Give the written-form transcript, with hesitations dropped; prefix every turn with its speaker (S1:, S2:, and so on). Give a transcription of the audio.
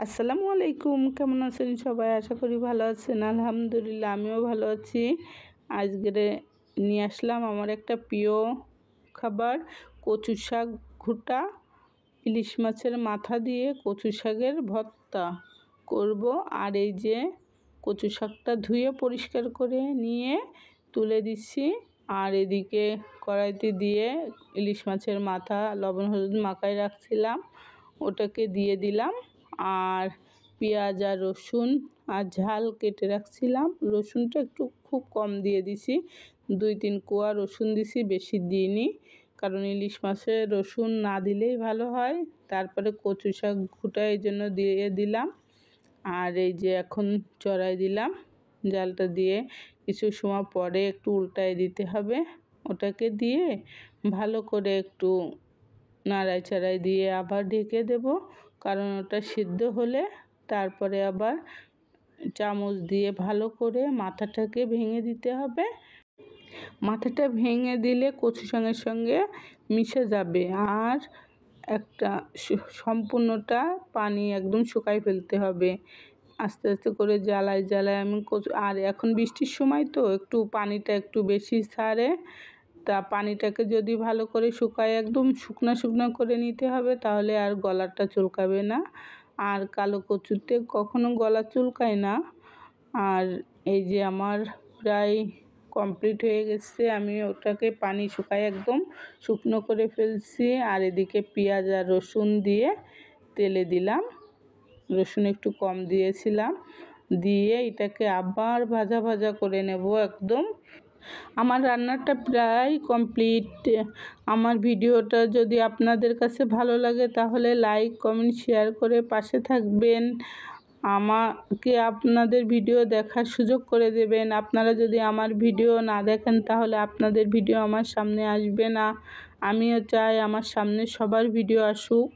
S1: আসসালামু আলাইকুম, কেমন আছেন সবাই? আশা করি ভালো আছেন। আলহামদুলিল্লাহ আমিও ভালো আছি। আজকে নিয়ে আসলাম আমার একটা প্রিয় খাবার, কচু শাক ঘুঁটা। ইলিশ মাছের মাথা দিয়ে কচু শাকের ভর্তা করব। আর এই যে কচু শাকটা ধুয়ে পরিষ্কার করে নিয়ে তুলে দিচ্ছি। আর এদিকে কড়াইতে দিয়ে ইলিশ মাছের মাথা লবণ হলুদ মাখায় রাখছিলাম, ওটাকে দিয়ে দিলাম। আর পেঁয়াজ আর রসুন আর ঝাল কেটে রাখছিলাম। রসুনটা একটু খুব কম দিয়ে দিছি, 2-3 কোয়া রসুন দিছি, বেশি দিইনি, কারণ ইলিশ মাছে রসুন না দিলেই ভালো হয়। তারপরে কচু শাক ঘুঁটা এই জন্য দিয়ে দিলাম। আর এই যে এখন চড়াই দিলাম জালটা দিয়ে, কিছু সময় পরে একটু উল্টায় দিতে হবে। ওটাকে দিয়ে ভালো করে একটু নাড়াই চাড়াই দিয়ে আবার ঢেকে দেব, কারণ ওটা সিদ্ধ হলে তারপরে আবার চামচ দিয়ে ভালো করে মাথাটাকে ভেঙে দিতে হবে। মাথাটা ভেঙে দিলে কচু শাকের সঙ্গে মিশে যাবে। আর একটা সম্পূর্ণটা পানি একদম শুকাই ফেলতে হবে। আস্তে আস্তে করে জ্বালায় জ্বালায় আমি আর এখন বৃষ্টির সময় তো একটু পানিটা একটু বেশি ছাড়ে, তা পানিটাকে যদি ভালো করে শুকায় একদম শুকনো শুকনো করে নিতে হবে, তাহলে আর গলাটা চুলকাবে না। আর কালো কচুতে কখনো গলা চুলকায় না। আর এই যে আমার প্রায় কমপ্লিট হয়ে গেছে, আমি ওটাকে পানি শুকায় একদম শুকনো করে ফেলছি। আর এদিকে পেঁয়াজ আর রসুন দিয়ে তেলে দিলাম, রসুন একটু কম দিয়েছিলাম, দিয়ে এটাকে আবার ভাজা ভাজা করে নেব একদম। আমার রান্নাটা প্রায় কমপ্লিট। আমার ভিডিওটা যদি আপনাদের কাছে ভালো লাগে তাহলে লাইক কমেন্ট শেয়ার করে পাশে থাকবেন, আমাকে আপনাদের ভিডিও দেখার সুযোগ করে দেবেন। আপনারা যদি আমার ভিডিও না দেখেন তাহলে আপনাদের ভিডিও আমার সামনে আসবে না। আমিও চাই আমার সামনে সবার ভিডিও আসুক।